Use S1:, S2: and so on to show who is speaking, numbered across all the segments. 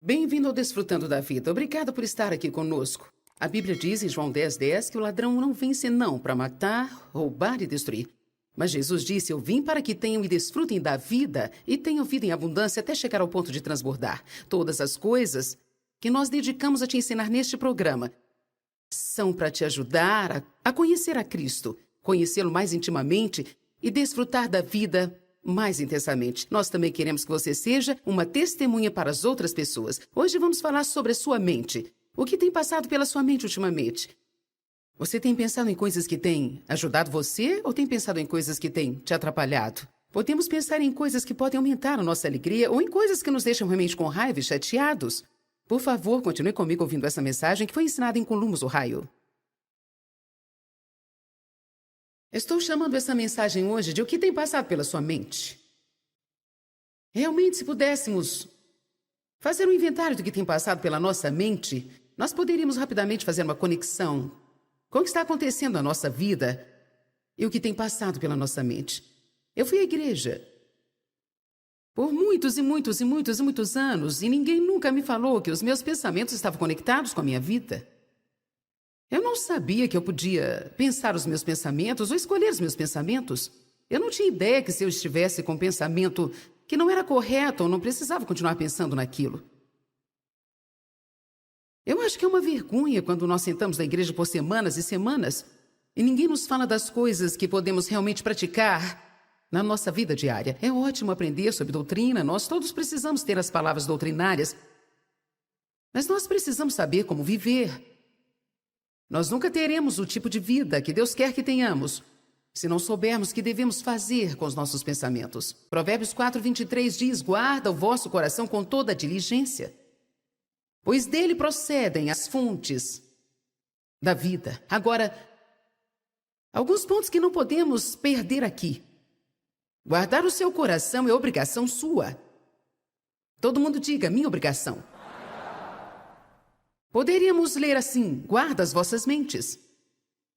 S1: Bem-vindo ao Desfrutando da Vida. Obrigada por estar aqui conosco. A Bíblia diz em João 10:10 que o ladrão não vem senão para matar, roubar e destruir. Mas Jesus disse: eu vim para que tenham e desfrutem da vida e tenham vida em abundância até chegar ao ponto de transbordar. Todas as coisas que nós dedicamos a te ensinar neste programa são para te ajudar a conhecer a Cristo, conhecê-lo mais intimamente e desfrutar da vida mais intensamente. Nós também queremos que você seja uma testemunha para as outras pessoas. Hoje vamos falar sobre a sua mente. O que tem passado pela sua mente ultimamente? Você tem pensado em coisas que têm ajudado você ou tem pensado em coisas que têm te atrapalhado? Podemos pensar em coisas que podem aumentar a nossa alegria ou em coisas que nos deixam realmente com raiva e chateados. Por favor, continue comigo ouvindo essa mensagem que foi ensinada em Columbus, Ohio. Estou chamando essa mensagem hoje de o que tem passado pela sua mente. Realmente, se pudéssemos fazer um inventário do que tem passado pela nossa mente, nós poderíamos rapidamente fazer uma conexão com o que está acontecendo na nossa vida e o que tem passado pela nossa mente. Eu fui à igreja por muitos e muitos e muitos e muitos anos e ninguém nunca me falou que os meus pensamentos estavam conectados com a minha vida. Eu não sabia que eu podia pensar os meus pensamentos ou escolher os meus pensamentos. Eu não tinha ideia que se eu estivesse com um pensamento que não era correto, eu não precisava continuar pensando naquilo. Eu acho que é uma vergonha quando nós sentamos na igreja por semanas e semanas e ninguém nos fala das coisas que podemos realmente praticar na nossa vida diária. É ótimo aprender sobre doutrina, nós todos precisamos ter as palavras doutrinárias, mas nós precisamos saber como viver. Nós nunca teremos o tipo de vida que Deus quer que tenhamos se não soubermos o que devemos fazer com os nossos pensamentos. Provérbios 4:23 diz: guarda o vosso coração com toda a diligência, pois dele procedem as fontes da vida. Agora, alguns pontos que não podemos perder aqui. Guardar o seu coração é obrigação sua. Todo mundo diga: minha obrigação. Poderíamos ler assim: guarda as vossas mentes.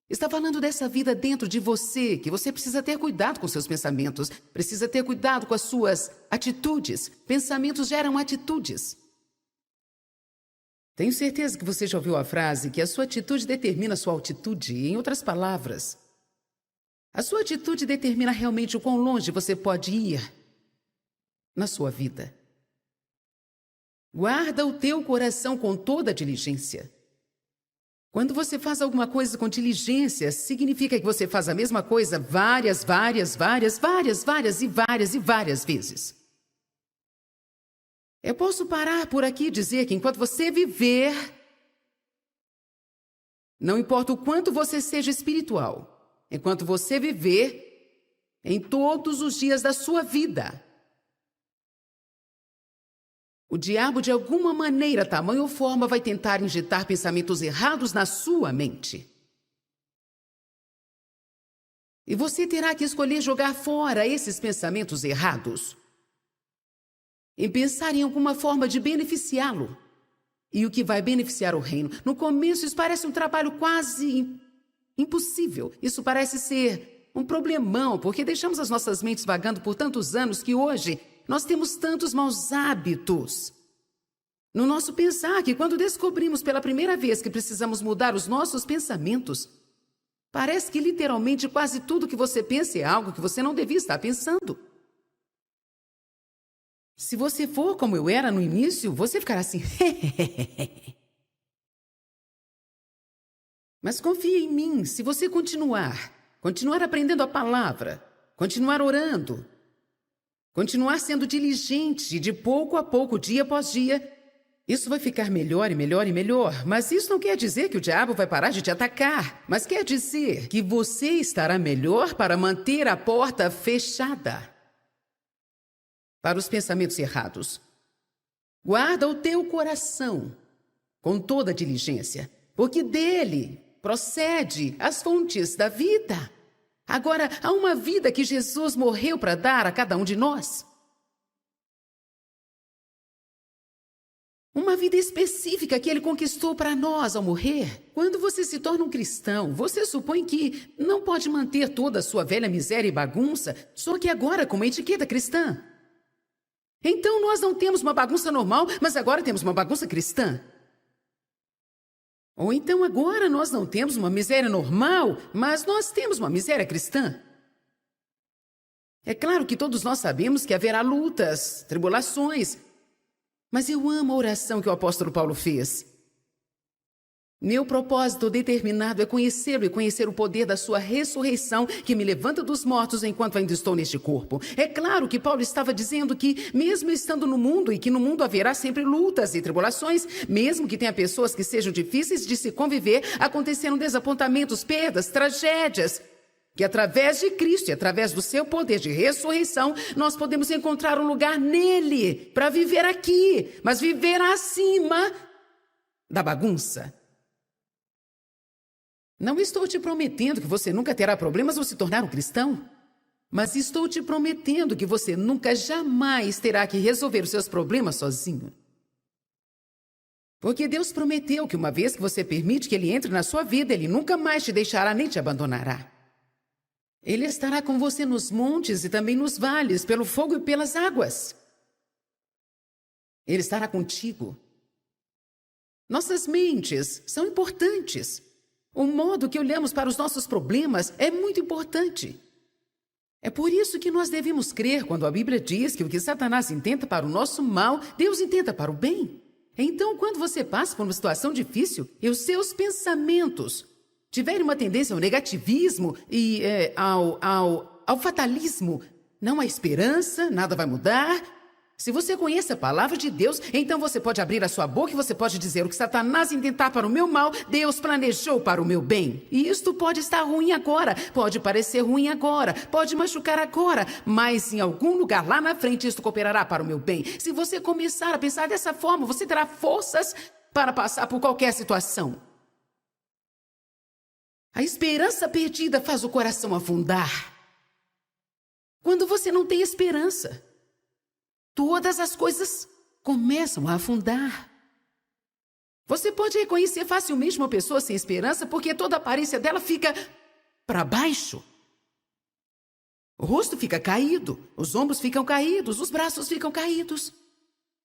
S1: Está falando dessa vida dentro de você, que você precisa ter cuidado com seus pensamentos, precisa ter cuidado com as suas atitudes. Pensamentos geram atitudes. Tenho certeza que você já ouviu a frase que a sua atitude determina a sua altitude. Em outras palavras, a sua atitude determina realmente o quão longe você pode ir na sua vida. Guarda o teu coração com toda a diligência. Quando você faz alguma coisa com diligência, significa que você faz a mesma coisa várias vezes. Eu posso parar por aqui e dizer que enquanto você viver, não importa o quanto você seja espiritual, enquanto você viver, em todos os dias da sua vida, o diabo, de alguma maneira, tamanho ou forma, vai tentar injetar pensamentos errados na sua mente. E você terá que escolher jogar fora esses pensamentos errados e pensar em alguma forma de beneficiá-lo. E o que vai beneficiar o reino? No começo, isso parece um trabalho quase impossível. Isso parece ser um problemão, porque deixamos as nossas mentes vagando por tantos anos que hoje nós temos tantos maus hábitos no nosso pensar que quando descobrimos pela primeira vez que precisamos mudar os nossos pensamentos, parece que literalmente quase tudo que você pensa é algo que você não devia estar pensando. Se você for como eu era no início, você ficará assim. Mas confie em mim, se você continuar aprendendo a palavra, continuar orando, continuar sendo diligente de pouco a pouco, dia após dia, isso vai ficar melhor e melhor e melhor. Mas isso não quer dizer que o diabo vai parar de te atacar. Mas quer dizer que você estará melhor para manter a porta fechada para os pensamentos errados. Guarda o teu coração com toda a diligência, porque dele procede as fontes da vida. Agora, há uma vida que Jesus morreu para dar a cada um de nós. Uma vida específica que ele conquistou para nós ao morrer. Quando você se torna um cristão, você supõe que não pode manter toda a sua velha miséria e bagunça, só que agora com uma etiqueta cristã. Então nós não temos uma bagunça normal, mas agora temos uma bagunça cristã. Ou então agora nós não temos uma miséria normal, mas nós temos uma miséria cristã. É claro que todos nós sabemos que haverá lutas, tribulações, mas eu amo a oração que o apóstolo Paulo fez. Meu propósito determinado é conhecê-lo e conhecer o poder da sua ressurreição que me levanta dos mortos enquanto ainda estou neste corpo. É claro que Paulo estava dizendo que, mesmo estando no mundo e que no mundo haverá sempre lutas e tribulações, mesmo que tenha pessoas que sejam difíceis de se conviver, acontecerão desapontamentos, perdas, tragédias, que através de Cristo e através do seu poder de ressurreição, nós podemos encontrar um lugar nele para viver aqui, mas viver acima da bagunça. Não estou te prometendo que você nunca terá problemas ao se tornar um cristão, mas estou te prometendo que você nunca jamais terá que resolver os seus problemas sozinho. Porque Deus prometeu que uma vez que você permite que Ele entre na sua vida, Ele nunca mais te deixará nem te abandonará. Ele estará com você nos montes e também nos vales, pelo fogo e pelas águas. Ele estará contigo. Nossas mentes são importantes. O modo que olhamos para os nossos problemas é muito importante. É por isso que nós devemos crer quando a Bíblia diz que o que Satanás intenta para o nosso mal, Deus intenta para o bem. Então, quando você passa por uma situação difícil e os seus pensamentos tiverem uma tendência ao negativismo e ao fatalismo, não há esperança, nada vai mudar. Se você conhece a palavra de Deus, então você pode abrir a sua boca e você pode dizer: o que Satanás intentar para o meu mal, Deus planejou para o meu bem. E isto pode estar ruim agora, pode parecer ruim agora, pode machucar agora, mas em algum lugar lá na frente isto cooperará para o meu bem. Se você começar a pensar dessa forma, você terá forças para passar por qualquer situação. A esperança perdida faz o coração afundar. Quando você não tem esperança, todas as coisas começam a afundar. Você pode reconhecer facilmente uma pessoa sem esperança porque toda a aparência dela fica para baixo. O rosto fica caído, os ombros ficam caídos, os braços ficam caídos.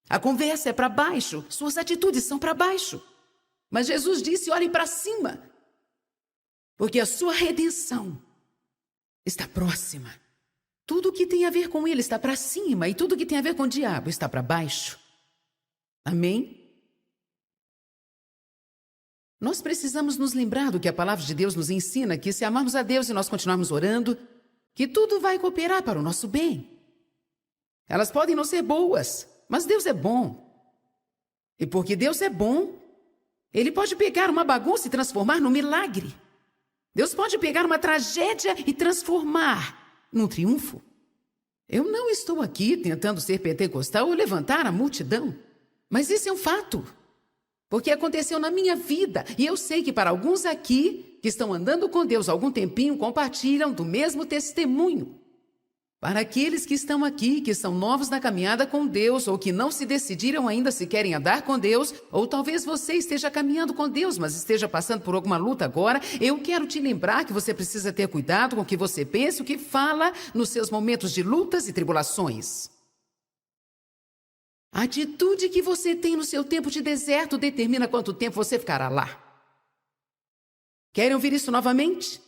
S1: A conversa é para baixo, suas atitudes são para baixo. Mas Jesus disse: olhem para cima, porque a sua redenção está próxima. Tudo que tem a ver com ele está para cima e tudo que tem a ver com o diabo está para baixo. Amém? Nós precisamos nos lembrar do que a palavra de Deus nos ensina, que se amarmos a Deus e nós continuarmos orando, que tudo vai cooperar para o nosso bem. Elas podem não ser boas, mas Deus é bom. E porque Deus é bom, Ele pode pegar uma bagunça e transformar num milagre. Deus pode pegar uma tragédia e transformar num triunfo. Eu não estou aqui tentando ser pentecostal ou levantar a multidão, mas isso é um fato, porque aconteceu na minha vida, e eu sei que para alguns aqui, que estão andando com Deus há algum tempinho, compartilham do mesmo testemunho. Para aqueles que estão aqui, que são novos na caminhada com Deus, ou que não se decidiram ainda se querem andar com Deus, ou talvez você esteja caminhando com Deus, mas esteja passando por alguma luta agora, eu quero te lembrar que você precisa ter cuidado com o que você pensa e o que fala nos seus momentos de lutas e tribulações. A atitude que você tem no seu tempo de deserto determina quanto tempo você ficará lá. Querem ouvir isso novamente?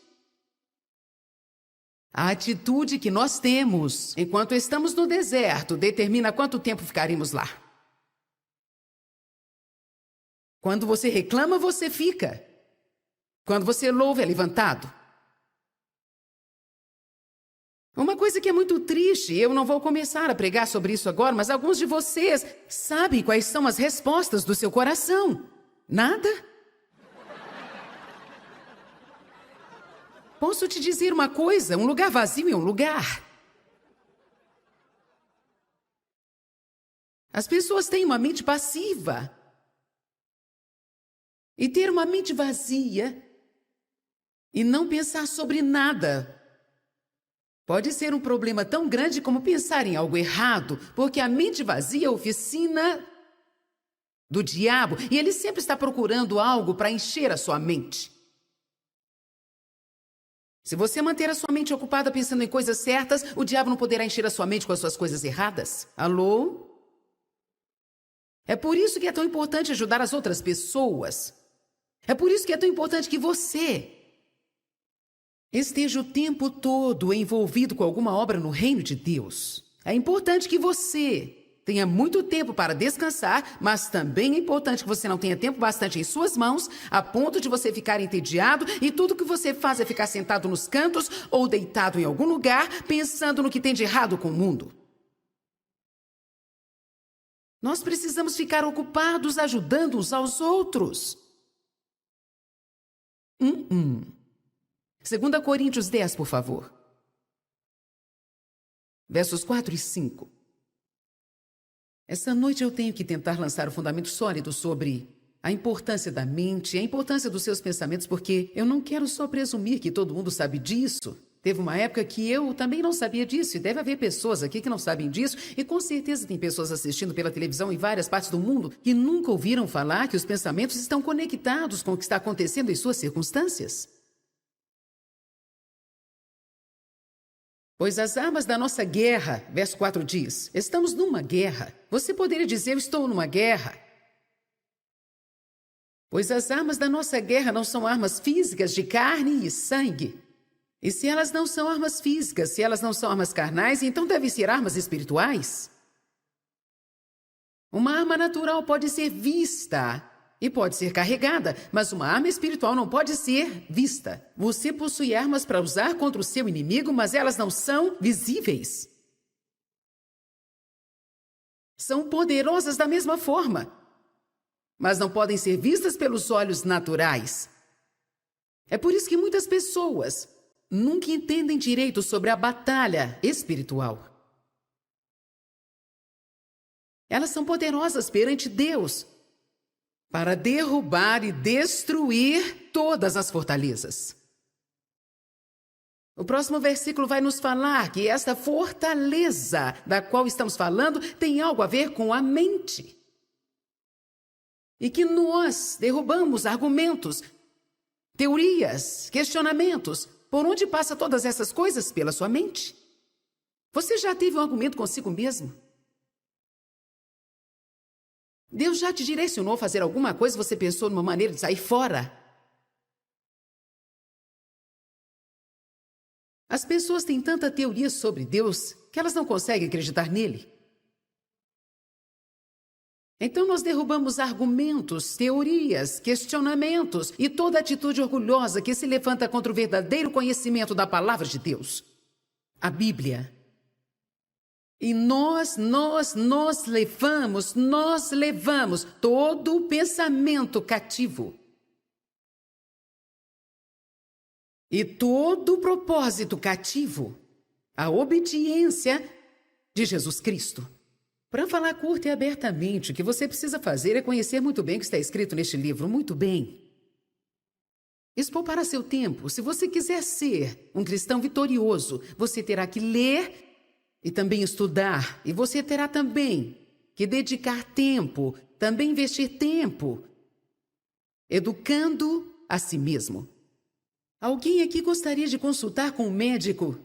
S1: A atitude que nós temos enquanto estamos no deserto determina quanto tempo ficaremos lá. Quando você reclama, você fica. Quando você louva, é levantado. Uma coisa que é muito triste, eu não vou começar a pregar sobre isso agora, mas alguns de vocês sabem quais são as respostas do seu coração. Nada? Posso te dizer uma coisa, um lugar vazio é um lugar. As pessoas têm uma mente passiva. E ter uma mente vazia e não pensar sobre nada pode ser um problema tão grande como pensar em algo errado, porque a mente vazia é a oficina do diabo e ele sempre está procurando algo para encher a sua mente. Se você manter a sua mente ocupada pensando em coisas certas, o diabo não poderá encher a sua mente com as suas coisas erradas. Alô? É por isso que é tão importante ajudar as outras pessoas. É por isso que é tão importante que você esteja o tempo todo envolvido com alguma obra no reino de Deus. É importante que você tenha muito tempo para descansar, mas também é importante que você não tenha tempo bastante em suas mãos, a ponto de você ficar entediado e tudo que você faz é ficar sentado nos cantos ou deitado em algum lugar, pensando no que tem de errado com o mundo. Nós precisamos ficar ocupados ajudando uns aos outros. 2 Coríntios 10, por favor. Versos 4 e 5. Essa noite eu tenho que tentar lançar o fundamento sólido sobre a importância da mente, a importância dos seus pensamentos, porque eu não quero só presumir que todo mundo sabe disso. Teve uma época que eu também não sabia disso, e deve haver pessoas aqui que não sabem disso, e com certeza tem pessoas assistindo pela televisão em várias partes do mundo que nunca ouviram falar que os pensamentos estão conectados com o que está acontecendo em suas circunstâncias. Pois as armas da nossa guerra, verso 4 diz, estamos numa guerra. Você poderia dizer, eu estou numa guerra. Pois as armas da nossa guerra não são armas físicas de carne e sangue. E se elas não são armas físicas, se elas não são armas carnais, então devem ser armas espirituais. Uma arma natural pode ser vista e pode ser carregada, mas uma arma espiritual não pode ser vista. Você possui armas para usar contra o seu inimigo, mas elas não são visíveis. São poderosas da mesma forma, mas não podem ser vistas pelos olhos naturais. É por isso que muitas pessoas nunca entendem direito sobre a batalha espiritual. Elas são poderosas perante Deus para derrubar e destruir todas as fortalezas. O próximo versículo vai nos falar que esta fortaleza da qual estamos falando tem algo a ver com a mente. E que nós derrubamos argumentos, teorias, questionamentos. Por onde passa todas essas coisas? Pela sua mente. Você já teve um argumento consigo mesmo? Deus já te direcionou a fazer alguma coisa e você pensou numa maneira de sair fora? As pessoas têm tanta teoria sobre Deus que elas não conseguem acreditar nele. Então nós derrubamos argumentos, teorias, questionamentos e toda atitude orgulhosa que se levanta contra o verdadeiro conhecimento da palavra de Deus, a Bíblia. E nós levamos todo o pensamento cativo. E todo o propósito cativo à obediência de Jesus Cristo. Para falar curto e abertamente, o que você precisa fazer é conhecer muito bem o que está escrito neste livro, muito bem. Isso poupará seu tempo. Se você quiser ser um cristão vitorioso, você terá que ler e também estudar. E você terá também que dedicar tempo, também investir tempo, educando a si mesmo. Alguém aqui gostaria de consultar com um médico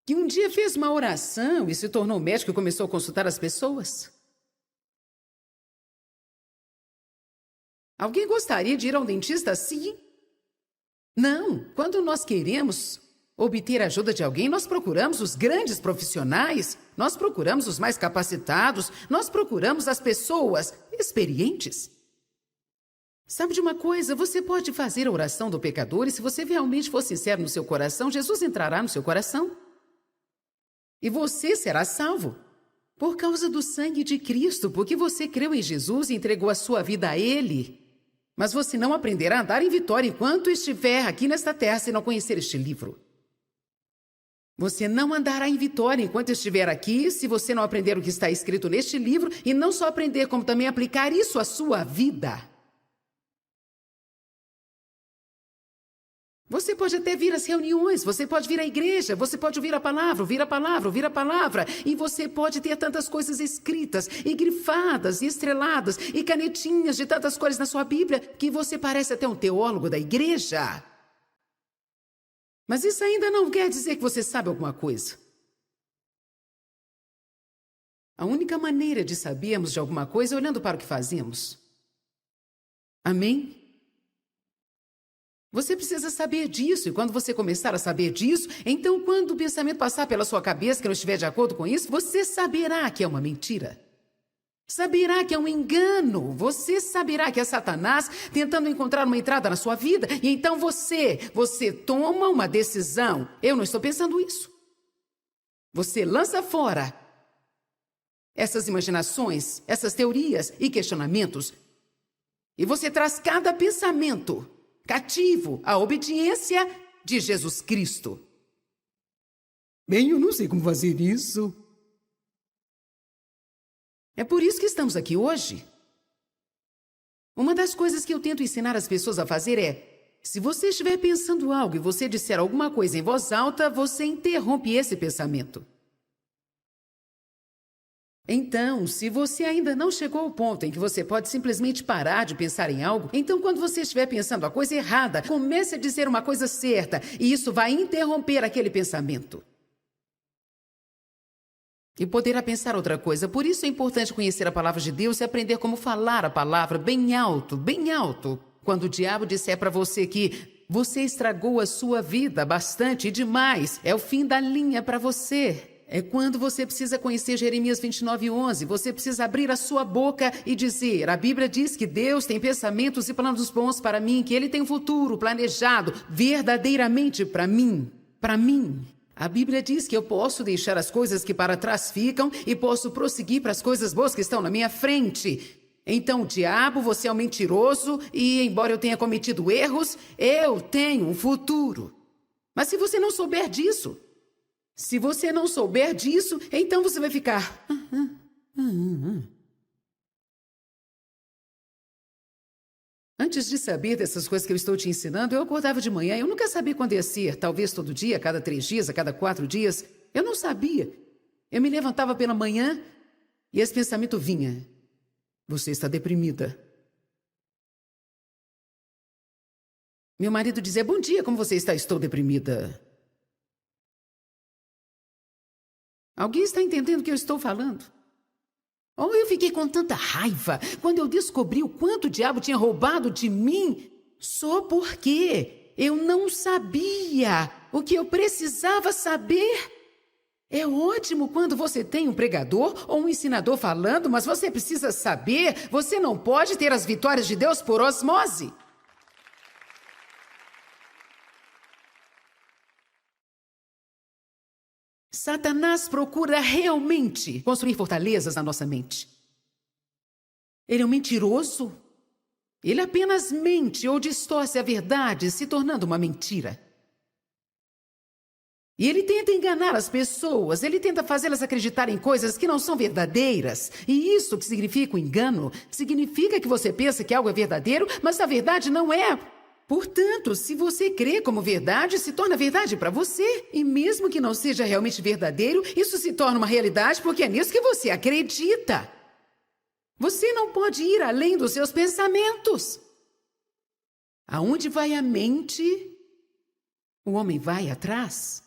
S1: que um dia fez uma oração e se tornou médico e começou a consultar as pessoas? Alguém gostaria de ir a um dentista assim? Não. Quando nós queremos obter a ajuda de alguém, nós procuramos os grandes profissionais, nós procuramos os mais capacitados, nós procuramos as pessoas experientes. Sabe de uma coisa? Você pode fazer a oração do pecador e se você realmente for sincero no seu coração, Jesus entrará no seu coração. E você será salvo. Por causa do sangue de Cristo, porque você creu em Jesus e entregou a sua vida a Ele. Mas você não aprenderá a andar em vitória enquanto estiver aqui nesta terra se não conhecer este livro. Você não andará em vitória enquanto estiver aqui se você não aprender o que está escrito neste livro e não só aprender, como também aplicar isso à sua vida. Você pode até vir às reuniões, você pode vir à igreja, você pode ouvir a palavra, ouvir a palavra, ouvir a palavra, e você pode ter tantas coisas escritas, e grifadas, e estreladas, e canetinhas de tantas cores na sua Bíblia, que você parece até um teólogo da igreja. Mas isso ainda não quer dizer que você sabe alguma coisa. A única maneira de sabermos de alguma coisa é olhando para o que fazemos. Amém? Você precisa saber disso, e quando você começar a saber disso, então quando o pensamento passar pela sua cabeça que não estiver de acordo com isso, você saberá que é uma mentira. Saberá que é um engano. Você saberá que é Satanás tentando encontrar uma entrada na sua vida, e então você toma uma decisão. Eu não estou pensando isso. Você lança fora essas imaginações, essas teorias e questionamentos, e você traz cada pensamento cativo à obediência de Jesus Cristo. Bem, eu não sei como fazer isso. É por isso que estamos aqui hoje. Uma das coisas que eu tento ensinar as pessoas a fazer é, se você estiver pensando algo e você disser alguma coisa em voz alta, você interrompe esse pensamento. Então, se você ainda não chegou ao ponto em que você pode simplesmente parar de pensar em algo, então quando você estiver pensando a coisa errada, comece a dizer uma coisa certa, e isso vai interromper aquele pensamento. E poderá pensar outra coisa. Por isso é importante conhecer a palavra de Deus e aprender como falar a palavra bem alto, bem alto. Quando o diabo disser para você que você estragou a sua vida bastante e demais, é o fim da linha para você. É quando você precisa conhecer Jeremias 29:11. Você precisa abrir a sua boca e dizer, a Bíblia diz que Deus tem pensamentos e planos bons para mim, que Ele tem um futuro planejado verdadeiramente para mim. Para mim. A Bíblia diz que eu posso deixar as coisas que para trás ficam e posso prosseguir para as coisas boas que estão na minha frente. Então, diabo, você é um mentiroso e, embora eu tenha cometido erros, eu tenho um futuro. Mas se você não souber disso, então você vai ficar... Antes de saber dessas coisas que eu estou te ensinando, eu acordava de manhã, eu nunca sabia quando ia ser, talvez todo dia, a cada 3 dias, a cada 4 dias. Eu não sabia. Eu me levantava pela manhã e esse pensamento vinha. Você está deprimida. Meu marido dizia, bom dia, como você está? Estou deprimida. Alguém está entendendo o que eu estou falando? Oh, eu fiquei com tanta raiva quando eu descobri o quanto o diabo tinha roubado de mim só porque eu não sabia o que eu precisava saber. É ótimo quando você tem um pregador ou um ensinador falando, mas você precisa saber, você não pode ter as vitórias de Deus por osmose. Satanás procura realmente construir fortalezas na nossa mente. Ele é um mentiroso. Ele apenas mente ou distorce a verdade, se tornando uma mentira. E ele tenta enganar as pessoas, ele tenta fazê-las acreditar em coisas que não são verdadeiras. E isso que significa o engano, significa que você pensa que algo é verdadeiro, mas na verdade não é. Portanto, se você crê como verdade, se torna verdade para você. E mesmo que não seja realmente verdadeiro, isso se torna uma realidade porque é nisso que você acredita. Você não pode ir além dos seus pensamentos. Aonde vai a mente, o homem vai atrás.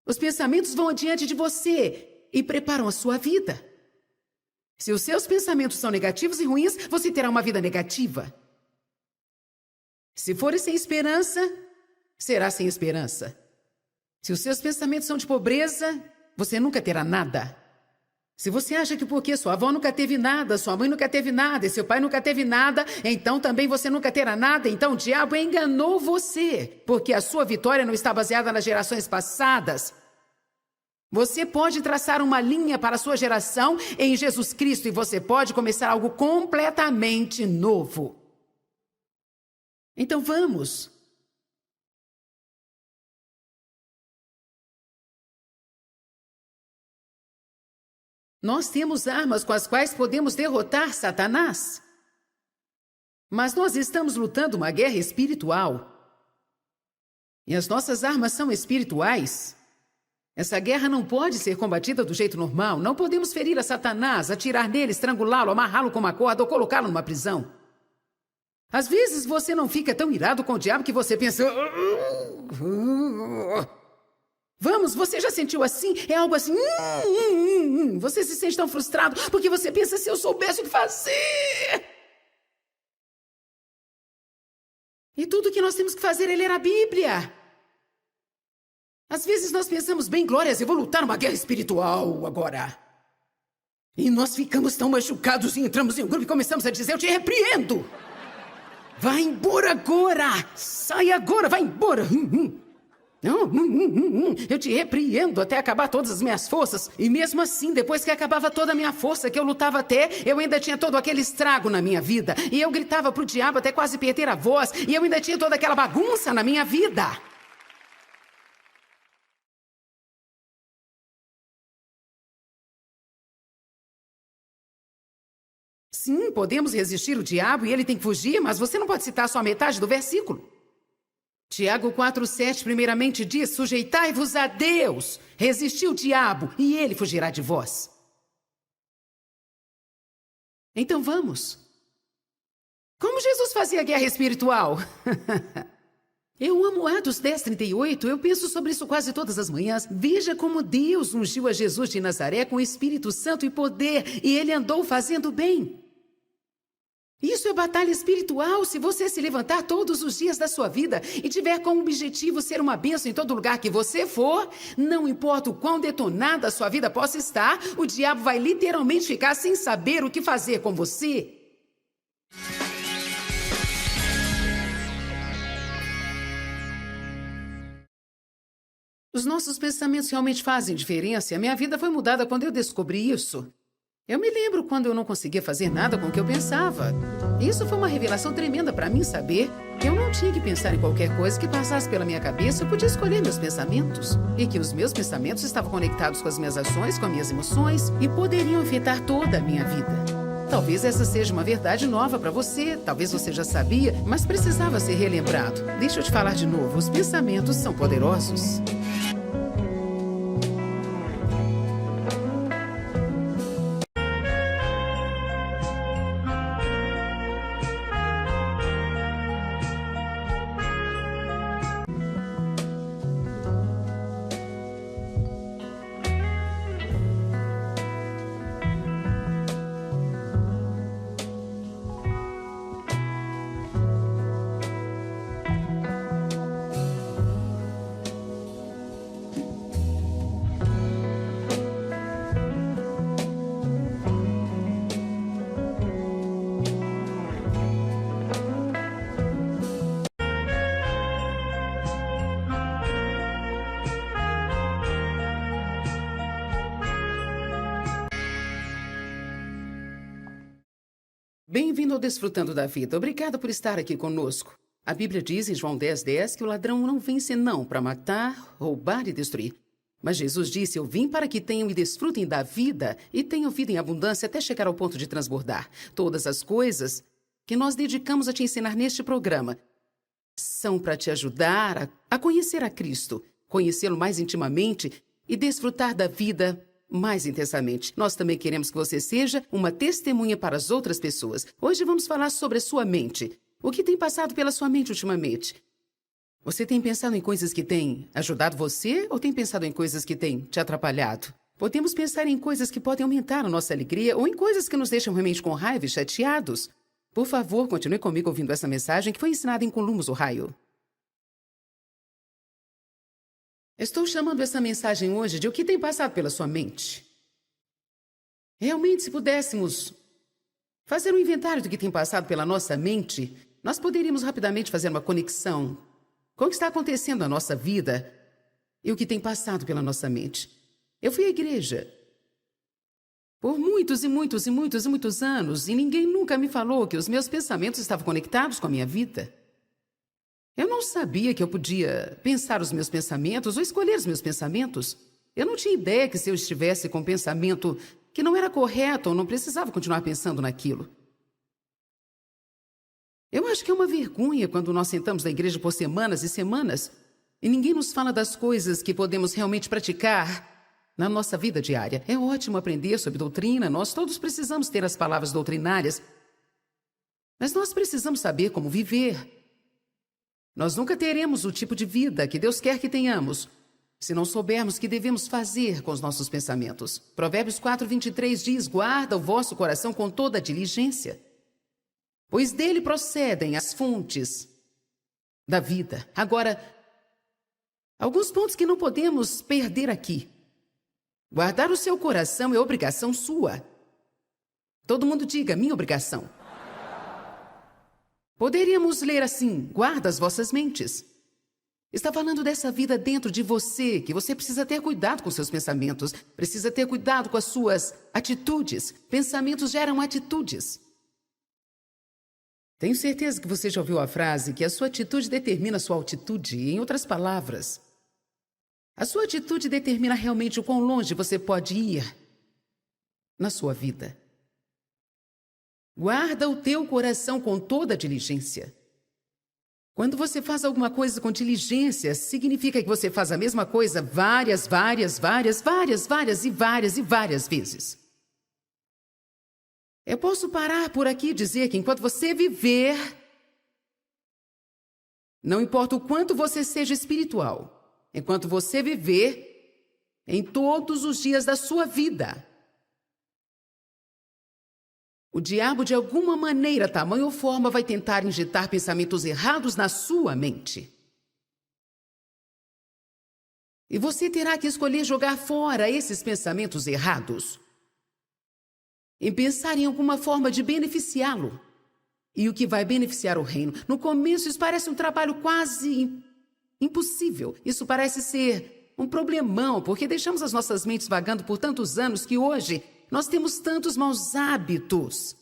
S1: Os pensamentos vão adiante de você e preparam a sua vida. Se os seus pensamentos são negativos e ruins, você terá uma vida negativa. Se for sem esperança, será sem esperança. Se os seus pensamentos são de pobreza, você nunca terá nada. Se você acha que porque sua avó nunca teve nada, sua mãe nunca teve nada e seu pai nunca teve nada, então também você nunca terá nada, então o diabo enganou você, porque a sua vitória não está baseada nas gerações passadas. Você pode traçar uma linha para a sua geração em Jesus Cristo e você pode começar algo completamente novo. Então vamos. Nós temos armas com as quais podemos derrotar Satanás. Mas nós estamos lutando uma guerra espiritual. E as nossas armas são espirituais. Essa guerra não pode ser combatida do jeito normal. Não podemos ferir a Satanás, atirar nele, estrangulá-lo, amarrá-lo com uma corda ou colocá-lo numa prisão. Às vezes você não fica tão irado com o diabo que você pensa... Vamos, você já sentiu assim? É algo assim... Você se sente tão frustrado porque você pensa, se eu soubesse o que fazer... E tudo que nós temos que fazer é ler a Bíblia. Às vezes nós pensamos, bem, glórias, eu vou lutar uma guerra espiritual agora. E nós ficamos tão machucados e entramos em um grupo e começamos a dizer, eu te repreendo. Vai embora agora! Sai agora, vai embora! Eu te repreendo até acabar todas as minhas forças. E mesmo assim, depois que acabava toda a minha força, que eu lutava até, eu ainda tinha todo aquele estrago na minha vida. E eu gritava pro diabo até quase perder a voz. E eu ainda tinha toda aquela bagunça na minha vida. Sim, podemos resistir o diabo e ele tem que fugir, mas você não pode citar só a metade do versículo. Tiago 4,7 primeiramente diz, sujeitai-vos a Deus, resisti o diabo e ele fugirá de vós. Então vamos. Como Jesus fazia guerra espiritual? Eu amo Atos 10:38, eu penso sobre isso quase todas as manhãs. Veja como Deus ungiu a Jesus de Nazaré com o Espírito Santo e poder, e ele andou fazendo bem. Isso é batalha espiritual. Se você se levantar todos os dias da sua vida e tiver como objetivo ser uma bênção em todo lugar que você for, não importa o quão detonada a sua vida possa estar, o diabo vai literalmente ficar sem saber o que fazer com você. Os nossos pensamentos realmente fazem diferença. A minha vida foi mudada quando eu descobri isso. Eu me lembro quando eu não conseguia fazer nada com o que eu pensava. Isso foi uma revelação tremenda para mim saber que eu não tinha que pensar em qualquer coisa que passasse pela minha cabeça. Eu podia escolher meus pensamentos. E que os meus pensamentos estavam conectados com as minhas ações, com as minhas emoções e poderiam afetar toda a minha vida. Talvez essa seja uma verdade nova para você. Talvez você já sabia, mas precisava ser relembrado. Deixa eu te falar de novo. Os pensamentos são poderosos. Bem-vindo ao Desfrutando da Vida. Obrigada por estar aqui conosco. A Bíblia diz em João 10:10 que o ladrão não vem senão para matar, roubar e destruir. Mas Jesus disse, eu vim para que tenham e desfrutem da vida e tenham vida em abundância até chegar ao ponto de transbordar. Todas as coisas que nós dedicamos a te ensinar neste programa são para te ajudar a conhecer a Cristo, conhecê-lo mais intimamente e desfrutar da vida mais intensamente. Nós também queremos que você seja uma testemunha para as outras pessoas. Hoje vamos falar sobre a sua mente. O que tem passado pela sua mente ultimamente? Você tem pensado em coisas que têm ajudado você ou tem pensado em coisas que têm te atrapalhado? Podemos pensar em coisas que podem aumentar a nossa alegria ou em coisas que nos deixam realmente com raiva e chateados. Por favor, continue comigo ouvindo essa mensagem que foi ensinada em Columbus, Ohio. Estou chamando essa mensagem hoje de o que tem passado pela sua mente. Realmente, se pudéssemos fazer um inventário do que tem passado pela nossa mente, nós poderíamos rapidamente fazer uma conexão com o que está acontecendo na nossa vida e o que tem passado pela nossa mente. Eu fui à igreja por muitos e muitos e muitos e muitos anos e ninguém nunca me falou que os meus pensamentos estavam conectados com a minha vida. Eu não sabia que eu podia pensar os meus pensamentos ou escolher os meus pensamentos. Eu não tinha ideia que se eu estivesse com um pensamento que não era correto, eu não precisava continuar pensando naquilo. Eu acho que é uma vergonha quando nós sentamos na igreja por semanas e semanas e ninguém nos fala das coisas que podemos realmente praticar na nossa vida diária. É ótimo aprender sobre doutrina, nós todos precisamos ter as palavras doutrinárias, Mas nós precisamos saber como viver. Nós nunca teremos o tipo de vida que Deus quer que tenhamos se não soubermos o que devemos fazer com os nossos pensamentos. Provérbios 4:23 diz: guarda o vosso coração com toda a diligência, pois dele procedem as fontes da vida. Agora, alguns pontos que não podemos perder aqui. Guardar o seu coração é obrigação sua. Todo mundo diga: minha obrigação. Poderíamos ler assim: guarda as vossas mentes. Está falando dessa vida dentro de você, que você precisa ter cuidado com seus pensamentos, precisa ter cuidado com as suas atitudes. Pensamentos geram atitudes. Tenho certeza que você já ouviu a frase que a sua atitude determina a sua altitude. Em outras palavras, a sua atitude determina realmente o quão longe você pode ir na sua vida. Guarda o teu coração com toda a diligência. Quando você faz alguma coisa com diligência, significa que você faz a mesma coisa várias vezes. Eu posso parar por aqui e dizer que enquanto você viver, não importa o quanto você seja espiritual, enquanto você viver, em todos os dias da sua vida, o diabo, de alguma maneira, tamanho ou forma, vai tentar injetar pensamentos errados na sua mente. E você terá que escolher jogar fora esses pensamentos errados e pensar em alguma forma de beneficiá-lo. E o que vai beneficiar o reino? No começo, isso parece um trabalho quase impossível. Isso parece ser um problemão, porque deixamos as nossas mentes vagando por tantos anos que hoje nós temos tantos maus hábitos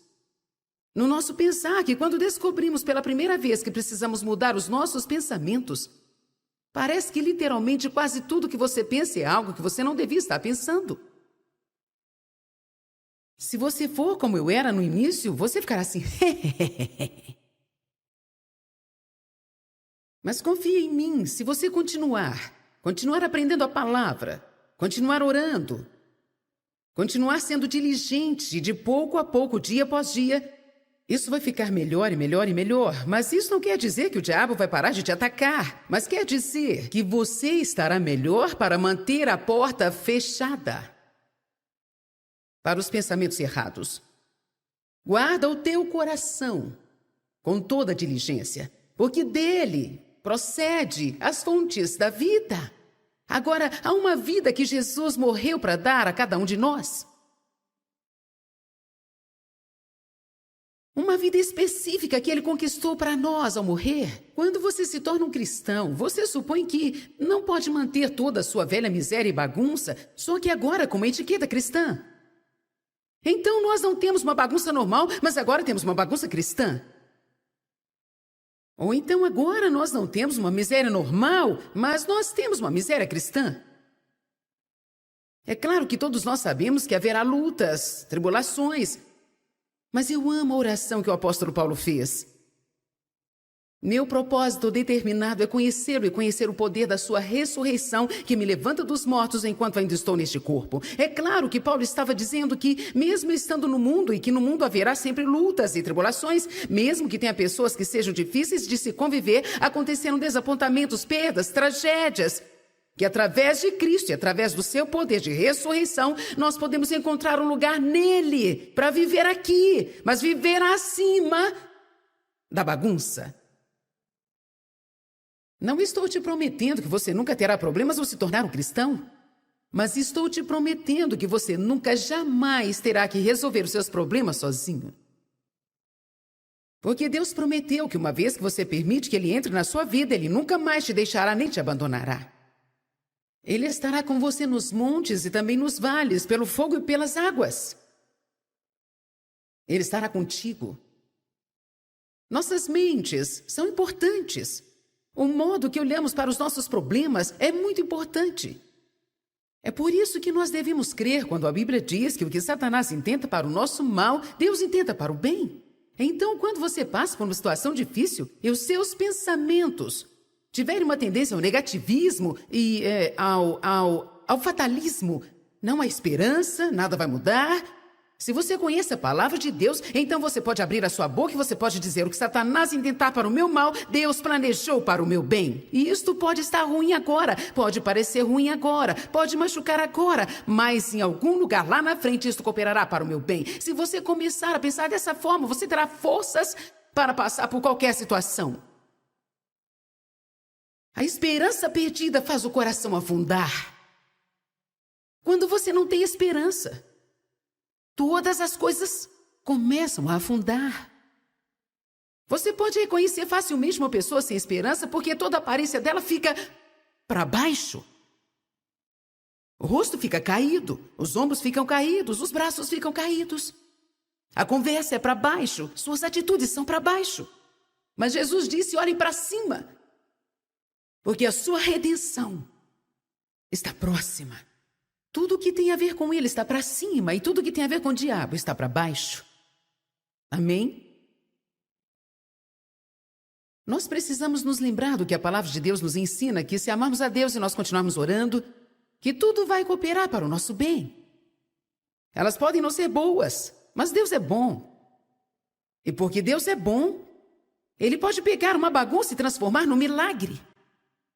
S1: no nosso pensar que quando descobrimos pela primeira vez que precisamos mudar os nossos pensamentos, parece que literalmente quase tudo que você pensa é algo que você não devia estar pensando. Se você for como eu era no início, você ficará assim. Mas confie em mim, se você continuar aprendendo a palavra, continuar orando, continuar sendo diligente de pouco a pouco, dia após dia, isso vai ficar melhor e melhor e melhor. Mas isso não quer dizer que o diabo vai parar de te atacar. Mas quer dizer que você estará melhor para manter a porta fechada para os pensamentos errados. Guarda o teu coração com toda a diligência, porque dele procede as fontes da vida. Agora, há uma vida que Jesus morreu para dar a cada um de nós. Uma vida específica que ele conquistou para nós ao morrer. Quando você se torna um cristão, você supõe que não pode manter toda a sua velha miséria e bagunça, só que agora com uma etiqueta cristã. Então nós não temos uma bagunça normal, mas agora temos uma bagunça cristã. Ou então agora nós não temos uma miséria normal, mas nós temos uma miséria cristã. É claro que todos nós sabemos que haverá lutas, tribulações, mas eu amo a oração que o apóstolo Paulo fez. Meu propósito determinado é conhecê-lo e conhecer o poder da sua ressurreição que me levanta dos mortos enquanto ainda estou neste corpo. É claro que Paulo estava dizendo que, mesmo estando no mundo e que no mundo haverá sempre lutas e tribulações, mesmo que tenha pessoas que sejam difíceis de se conviver, acontecerão desapontamentos, perdas, tragédias, que através de Cristo e através do seu poder de ressurreição, nós podemos encontrar um lugar nele para viver aqui, mas viver acima da bagunça. Não estou te prometendo que você nunca terá problemas ao se tornar um cristão, mas estou te prometendo que você nunca jamais terá que resolver os seus problemas sozinho. Porque Deus prometeu que uma vez que você permite que Ele entre na sua vida, Ele nunca mais te deixará nem te abandonará. Ele estará com você nos montes e também nos vales, pelo fogo e pelas águas. Ele estará contigo. Nossas mentes são importantes. O modo que olhamos para os nossos problemas é muito importante. É por isso que nós devemos crer quando a Bíblia diz que o que Satanás intenta para o nosso mal, Deus intenta para o bem. Então, quando você passa por uma situação difícil e os seus pensamentos tiverem uma tendência ao negativismo e ao fatalismo, não há esperança, nada vai mudar, Se você conhece a palavra de Deus, então você pode abrir a sua boca e você pode dizer: o que Satanás intentar para o meu mal, Deus planejou para o meu bem. E isto pode estar ruim agora, pode parecer ruim agora, pode machucar agora, mas em algum lugar lá na frente isto cooperará para o meu bem. Se você começar a pensar dessa forma, você terá forças para passar por qualquer situação. A esperança perdida faz o coração afundar. Quando você não tem esperança, todas as coisas começam a afundar. Você pode reconhecer facilmente uma pessoa sem esperança porque toda a aparência dela fica para baixo. O rosto fica caído, os ombros ficam caídos, os braços ficam caídos. A conversa é para baixo, suas atitudes são para baixo. Mas Jesus disse: olhem para cima, porque a sua redenção está próxima. Tudo que tem a ver com ele está para cima e tudo que tem a ver com o diabo está para baixo. Amém? Nós precisamos nos lembrar do que a palavra de Deus nos ensina, que se amarmos a Deus e nós continuarmos orando, que tudo vai cooperar para o nosso bem. Elas podem não ser boas, mas Deus é bom. E porque Deus é bom, Ele pode pegar uma bagunça e transformar num milagre.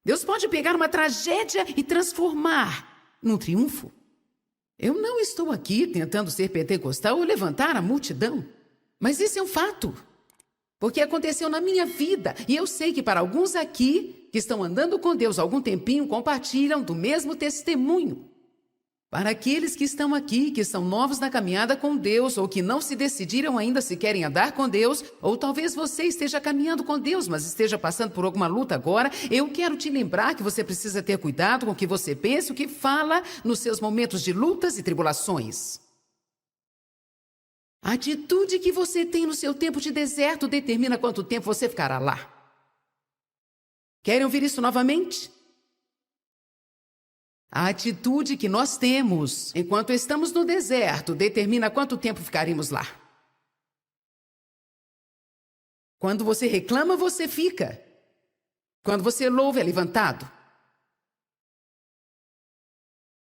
S1: Deus pode pegar uma tragédia e transformar num triunfo. Eu não estou aqui tentando ser pentecostal ou levantar a multidão, mas isso é um fato, porque aconteceu na minha vida, e eu sei que para alguns aqui que estão andando com Deus há algum tempinho compartilham do mesmo testemunho. Para aqueles que estão aqui, que são novos na caminhada com Deus, ou que não se decidiram ainda se querem andar com Deus, ou talvez você esteja caminhando com Deus, mas esteja passando por alguma luta agora, eu quero te lembrar que você precisa ter cuidado com o que você pensa e o que fala nos seus momentos de lutas e tribulações. A atitude que você tem no seu tempo de deserto determina quanto tempo você ficará lá. Querem ouvir isso novamente? A atitude que nós temos enquanto estamos no deserto determina quanto tempo ficaremos lá. Quando você reclama, você fica. Quando você louva, é levantado.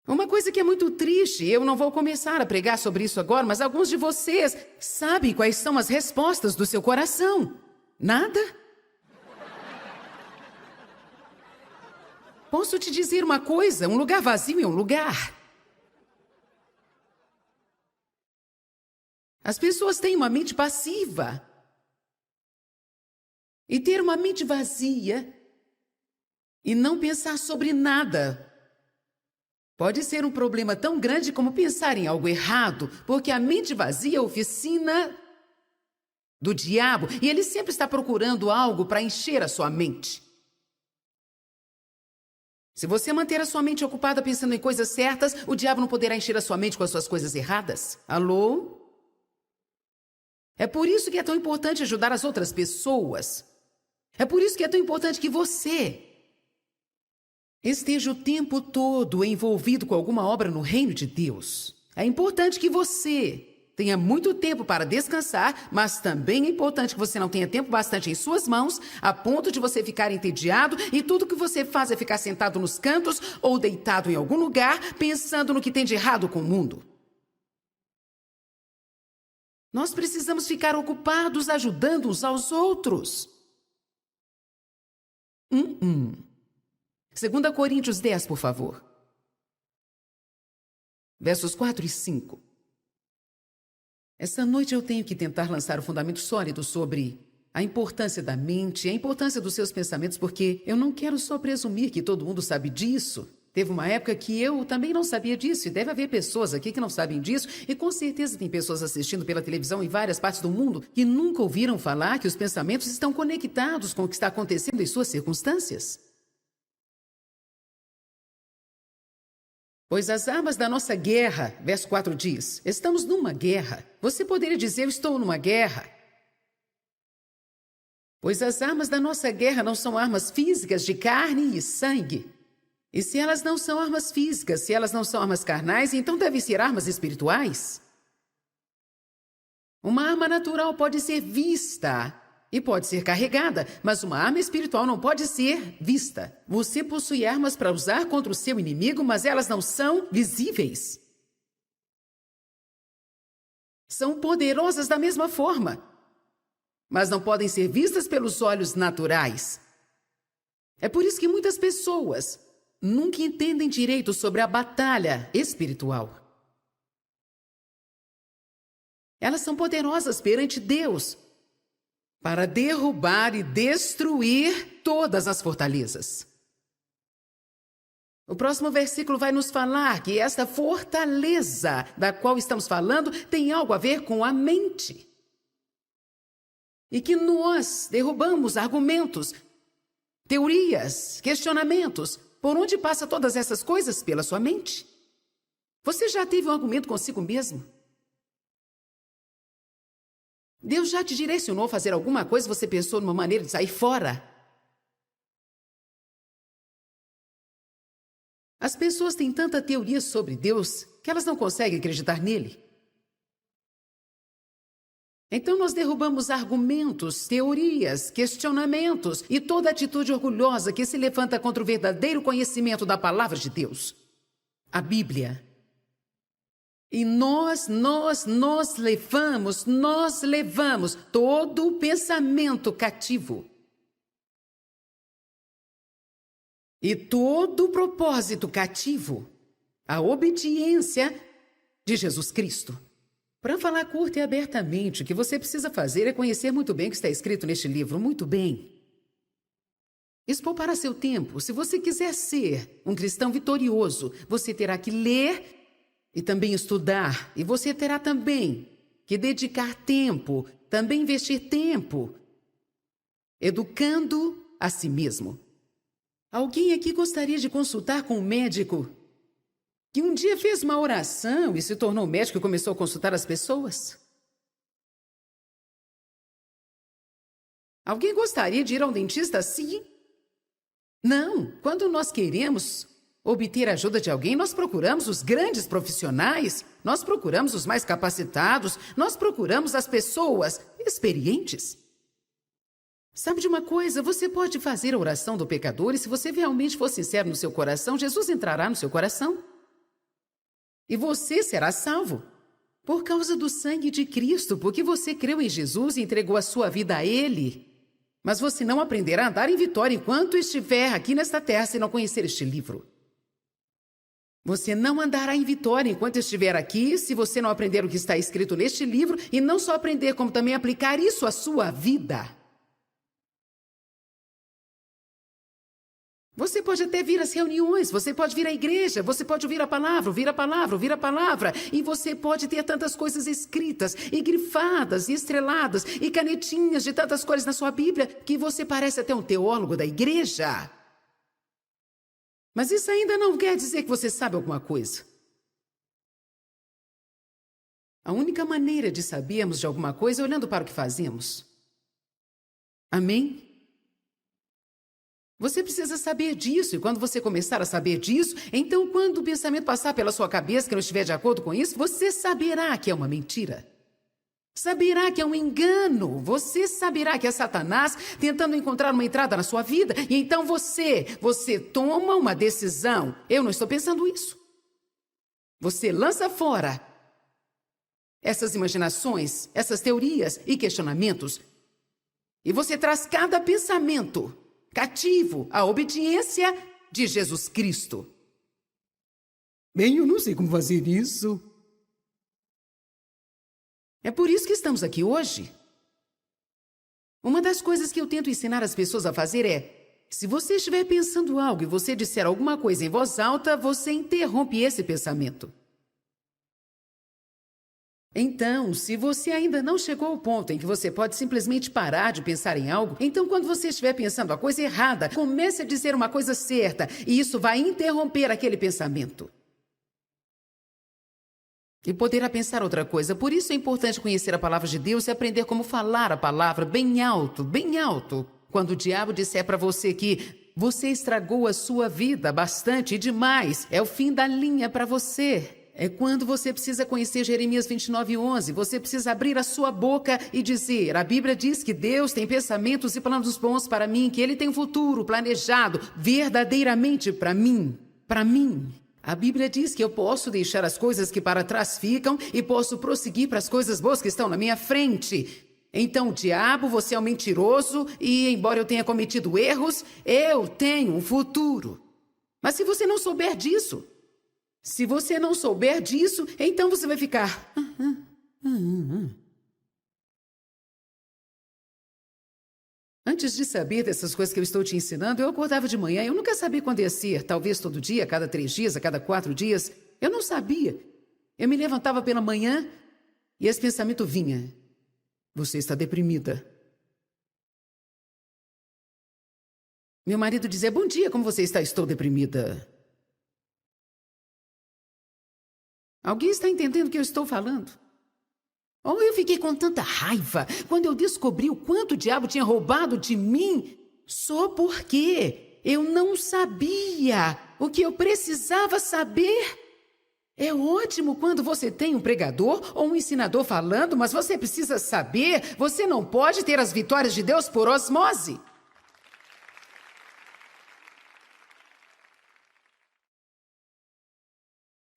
S1: Uma coisa que é muito triste, eu não vou começar a pregar sobre isso agora, mas alguns de vocês sabem quais são as respostas do seu coração. Nada? Posso te dizer uma coisa, um lugar vazio é um lugar. As pessoas têm uma mente passiva. E ter uma mente vazia e não pensar sobre nada pode ser um problema tão grande como pensar em algo errado, porque a mente vazia é a oficina do diabo e ele sempre está procurando algo para encher a sua mente. Se você manter a sua mente ocupada pensando em coisas certas, o diabo não poderá encher a sua mente com as suas coisas erradas. Alô? É por isso que é tão importante ajudar as outras pessoas. É por isso que é tão importante que você esteja o tempo todo envolvido com alguma obra no reino de Deus. É importante que você tenha muito tempo para descansar, mas também é importante que você não tenha tempo bastante em suas mãos, a ponto de você ficar entediado e tudo que você faz é ficar sentado nos cantos ou deitado em algum lugar, pensando no que tem de errado com o mundo. Nós precisamos ficar ocupados ajudando uns aos outros. 2 Coríntios 10, por favor. Versos 4 e 5. Essa noite eu tenho que tentar lançar o fundamento sólido sobre a importância da mente, a importância dos seus pensamentos, porque eu não quero só presumir que todo mundo sabe disso. Teve uma época que eu também não sabia disso, e deve haver pessoas aqui que não sabem disso, e com certeza tem pessoas assistindo pela televisão em várias partes do mundo que nunca ouviram falar que os pensamentos estão conectados com o que está acontecendo em suas circunstâncias. Pois as armas da nossa guerra, verso 4 diz, estamos numa guerra. Você poderia dizer, eu estou numa guerra. Pois as armas da nossa guerra não são armas físicas de carne e sangue. E se elas não são armas físicas, se elas não são armas carnais, então devem ser armas espirituais. Uma arma natural pode ser vista e pode ser carregada, mas uma arma espiritual não pode ser vista. Você possui armas para usar contra o seu inimigo, mas elas não são visíveis. são poderosas da mesma forma, mas não podem ser vistas pelos olhos naturais. É por isso que muitas pessoas nunca entendem direito sobre a batalha espiritual. Elas são poderosas perante Deus para derrubar e destruir todas as fortalezas. O próximo versículo vai nos falar que esta fortaleza da qual estamos falando tem algo a ver com a mente. E que nós derrubamos argumentos, teorias, questionamentos. Por onde passa todas essas coisas? Pela sua mente. Você já teve um argumento consigo mesmo? Deus já te direcionou a fazer alguma coisa e você pensou numa maneira de sair fora? As pessoas têm tanta teoria sobre Deus que elas não conseguem acreditar nele. Então nós derrubamos argumentos, teorias, questionamentos e toda atitude orgulhosa que se levanta contra o verdadeiro conhecimento da palavra de Deus, a Bíblia. E nós levamos todo o pensamento cativo. E todo o propósito cativo à obediência de Jesus Cristo. Para falar curto e abertamente, o que você precisa fazer é conhecer muito bem o que está escrito neste livro, muito bem. Isso poupará seu tempo. Se você quiser ser um cristão vitorioso, você terá que ler e também estudar. E você terá também que dedicar tempo, também investir tempo, educando a si mesmo. Alguém aqui gostaria de consultar com um médico que um dia fez uma oração e se tornou médico e começou a consultar as pessoas? Alguém gostaria de ir a um dentista assim? Não. Quando nós queremos obter a ajuda de alguém, nós procuramos os grandes profissionais, nós procuramos os mais capacitados, nós procuramos as pessoas experientes. Sabe de uma coisa? Você pode fazer a oração do pecador e se você realmente for sincero no seu coração, Jesus entrará no seu coração. E você será salvo. Por causa do sangue de Cristo, porque você creu em Jesus e entregou a sua vida a Ele. Mas você não aprenderá a andar em vitória enquanto estiver aqui nesta terra se não conhecer este livro. Você não andará em vitória enquanto estiver aqui se você não aprender o que está escrito neste livro e não só aprender, como também aplicar isso à sua vida. Você pode até vir às reuniões, você pode vir à igreja, você pode ouvir a palavra, e você pode ter tantas coisas escritas, e grifadas, e estreladas, e canetinhas de tantas cores na sua Bíblia, que você parece até um teólogo da igreja. Mas isso ainda não quer dizer que você sabe alguma coisa. A única maneira de sabermos de alguma coisa é olhando para o que fazemos. Amém? Você precisa saber disso, e quando você começar a saber disso, então quando o pensamento passar pela sua cabeça que não estiver de acordo com isso, você saberá que é uma mentira. Saberá que é um engano. Você saberá que é Satanás tentando encontrar uma entrada na sua vida, e então você toma uma decisão. Eu não estou pensando isso. Você lança fora essas imaginações, essas teorias e questionamentos, e você traz cada pensamento cativo à obediência de Jesus Cristo. Bem, eu não sei como fazer isso. É por isso que estamos aqui hoje. Uma das coisas que eu tento ensinar as pessoas a fazer é, se você estiver pensando algo e você disser alguma coisa em voz alta, você interrompe esse pensamento. Então, se você ainda não chegou ao ponto em que você pode simplesmente parar de pensar em algo, então quando você estiver pensando a coisa errada, comece a dizer uma coisa certa, e isso vai interromper aquele pensamento. E poderá pensar outra coisa. Por isso é importante conhecer a palavra de Deus e aprender como falar a palavra bem alto, bem alto. Quando o diabo disser para você que você estragou a sua vida bastante e demais, é o fim da linha para você. É quando você precisa conhecer Jeremias 29:11. Você precisa abrir a sua boca e dizer, a Bíblia diz que Deus tem pensamentos e planos bons para mim, que Ele tem um futuro planejado verdadeiramente para mim. Para mim. A Bíblia diz que eu posso deixar as coisas que para trás ficam e posso prosseguir para as coisas boas que estão na minha frente. Então, diabo, você é um mentiroso e, embora eu tenha cometido erros, eu tenho um futuro. Mas se você não souber disso, então você vai ficar... Antes de saber dessas coisas que eu estou te ensinando, eu acordava de manhã. Eu nunca sabia quando ia ser. Talvez todo dia, a cada 3 dias, a cada 4 dias. Eu não sabia. Eu me levantava pela manhã e esse pensamento vinha. Você está deprimida. Meu marido dizia, bom dia, como você está? Estou deprimida. Alguém está entendendo o que eu estou falando? Oh, eu fiquei com tanta raiva quando eu descobri o quanto o diabo tinha roubado de mim só porque eu não sabia o que eu precisava saber. É ótimo quando você tem um pregador ou um ensinador falando, mas você precisa saber, você não pode ter as vitórias de Deus por osmose.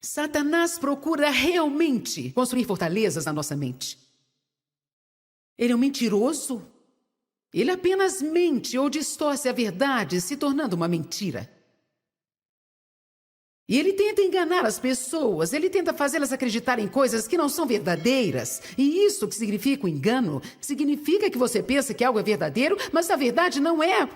S1: Satanás procura realmente construir fortalezas na nossa mente. Ele é um mentiroso. Ele apenas mente ou distorce a verdade, se tornando uma mentira. E ele tenta enganar as pessoas, ele tenta fazê-las acreditar em coisas que não são verdadeiras. E isso que significa o engano, significa que você pensa que algo é verdadeiro, mas a verdade não é.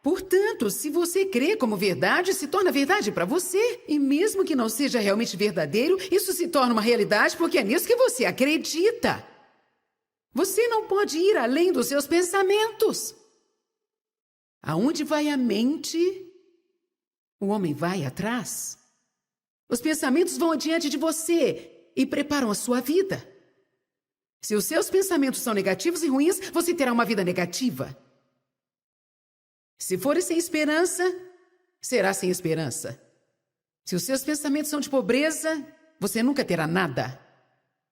S1: Portanto, se você crê como verdade, se torna verdade para você. E mesmo que não seja realmente verdadeiro, isso se torna uma realidade porque é nisso que você acredita. Você não pode ir além dos seus pensamentos. Aonde vai a mente, o homem vai atrás. Os pensamentos vão adiante de você e preparam a sua vida. Se os seus pensamentos são negativos e ruins, você terá uma vida negativa. Se for sem esperança, será sem esperança. Se os seus pensamentos são de pobreza, você nunca terá nada.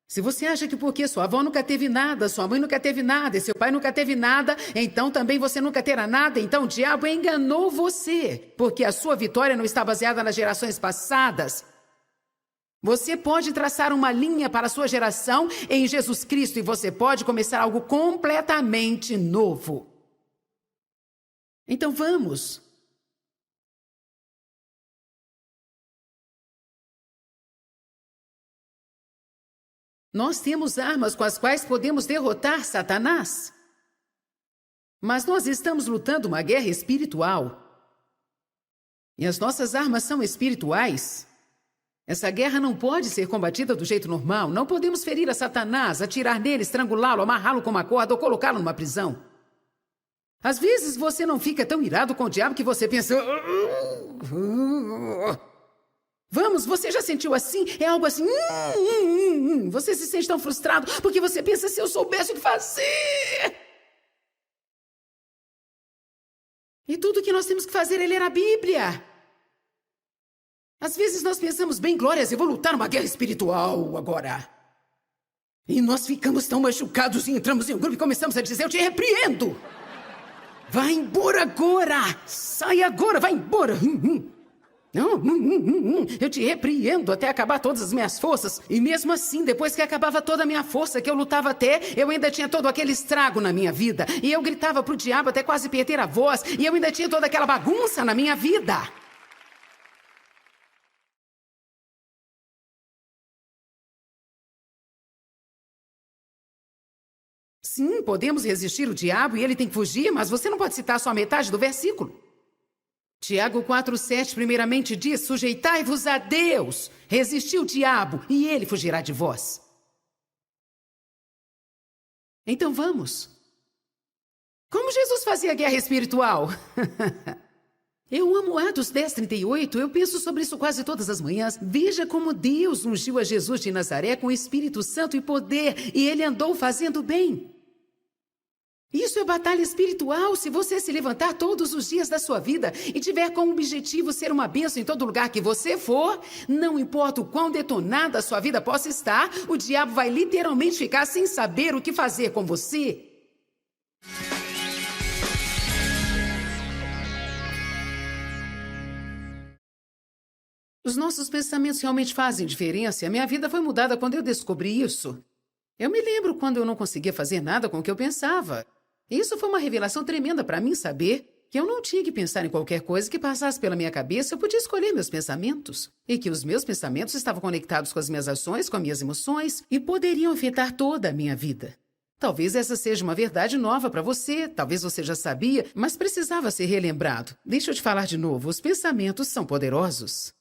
S1: Se você acha que porque sua avó nunca teve nada, sua mãe nunca teve nada e seu pai nunca teve nada, então também você nunca terá nada, então o diabo enganou você, porque a sua vitória não está baseada nas gerações passadas. Você pode traçar uma linha para a sua geração em Jesus Cristo e você pode começar algo completamente novo. Então vamos. Nós temos armas com as quais podemos derrotar Satanás. Mas nós estamos lutando uma guerra espiritual. E as nossas armas são espirituais. Essa guerra não pode ser combatida do jeito normal. Não podemos ferir a Satanás, atirar nele, estrangulá-lo, amarrá-lo com uma corda ou colocá-lo numa prisão. Às vezes você não fica tão irado com o diabo que você pensa... Vamos, você já sentiu assim? É algo assim... Você se sente tão frustrado porque você pensa, se eu soubesse o que fazer... E tudo que nós temos que fazer é ler a Bíblia. Às vezes nós pensamos, bem, glórias, eu vou lutar uma guerra espiritual agora. E nós ficamos tão machucados e entramos em um grupo e começamos a dizer, eu te repreendo. Vai embora agora! Sai agora, vai embora! Eu te repreendo até acabar todas as minhas forças. E mesmo assim, depois que acabava toda a minha força, que eu lutava até, eu ainda tinha todo aquele estrago na minha vida. E eu gritava pro diabo até quase perder a voz. E eu ainda tinha toda aquela bagunça na minha vida. Sim, podemos resistir o diabo e ele tem que fugir, mas você não pode citar só a metade do versículo. Tiago 4,7 primeiramente diz, sujeitai-vos a Deus, resisti o diabo e ele fugirá de vós. Então vamos. Como Jesus fazia guerra espiritual? Eu amo Atos 10:38, eu penso sobre isso quase todas as manhãs. Veja como Deus ungiu a Jesus de Nazaré com o Espírito Santo e poder, e ele andou fazendo bem. Isso é batalha espiritual. Se você se levantar todos os dias da sua vida e tiver como objetivo ser uma bênção em todo lugar que você for, não importa o quão detonada a sua vida possa estar, o diabo vai literalmente ficar sem saber o que fazer com você. Os nossos pensamentos realmente fazem diferença e a minha vida foi mudada quando eu descobri isso. Eu me lembro quando eu não conseguia fazer nada com o que eu pensava. Isso foi uma revelação tremenda para mim saber que eu não tinha que pensar em qualquer coisa que passasse pela minha cabeça, eu podia escolher meus pensamentos. E que os meus pensamentos estavam conectados com as minhas ações, com as minhas emoções e poderiam afetar toda a minha vida. Talvez essa seja uma verdade nova para você, talvez você já sabia, mas precisava ser relembrado. Deixa eu te falar de novo, os pensamentos são poderosos.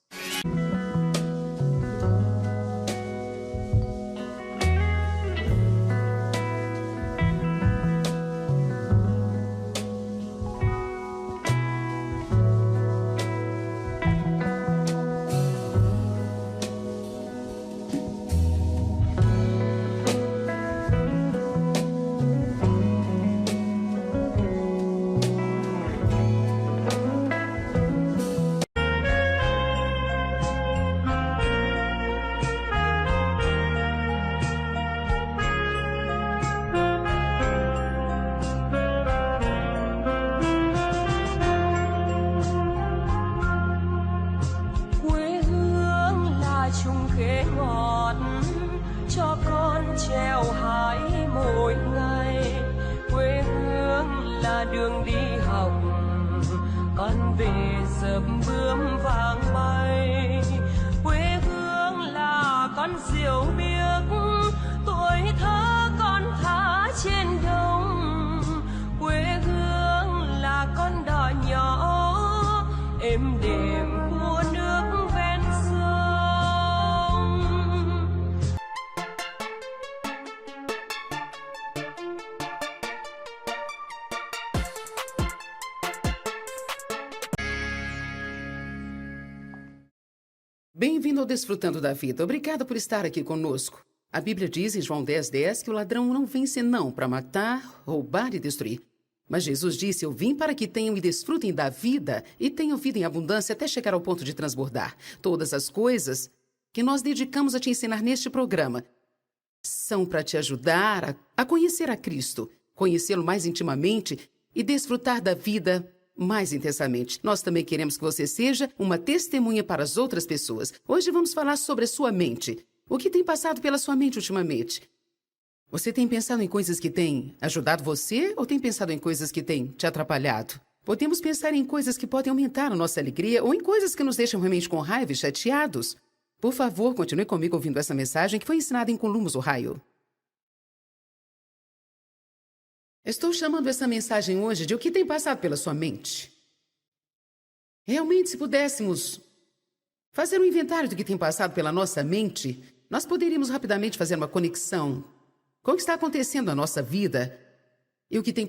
S2: Đường đi học con về sớm bướm vàng bay, quê hương là con diều biếc, tuổi thơ con thả trên đồng, quê hương là con đò nhỏ êm đềm của nước ven sông.
S1: Bem-vindo ao Desfrutando da Vida. Obrigada por estar aqui conosco. A Bíblia diz em João 10:10 que o ladrão não vem senão para matar, roubar e destruir. Mas Jesus disse, eu vim para que tenham e desfrutem da vida e tenham vida em abundância até chegar ao ponto de transbordar. Todas as coisas que nós dedicamos a te ensinar neste programa são para te ajudar a conhecer a Cristo, conhecê-lo mais intimamente e desfrutar da vida mais intensamente. Nós também queremos que você seja uma testemunha para as outras pessoas. Hoje vamos falar sobre a sua mente. O que tem passado pela sua mente ultimamente? Você tem pensado em coisas que têm ajudado você ou tem pensado em coisas que têm te atrapalhado? Podemos pensar em coisas que podem aumentar a nossa alegria ou em coisas que nos deixam realmente com raiva e chateados? Por favor, continue comigo ouvindo essa mensagem que foi ensinada em Columbus, Ohio. Estou chamando essa mensagem hoje de o que tem passado pela sua mente. Realmente, se pudéssemos fazer um inventário do que tem passado pela nossa mente, nós poderíamos rapidamente fazer uma conexão com o que está acontecendo na nossa vida e o que tem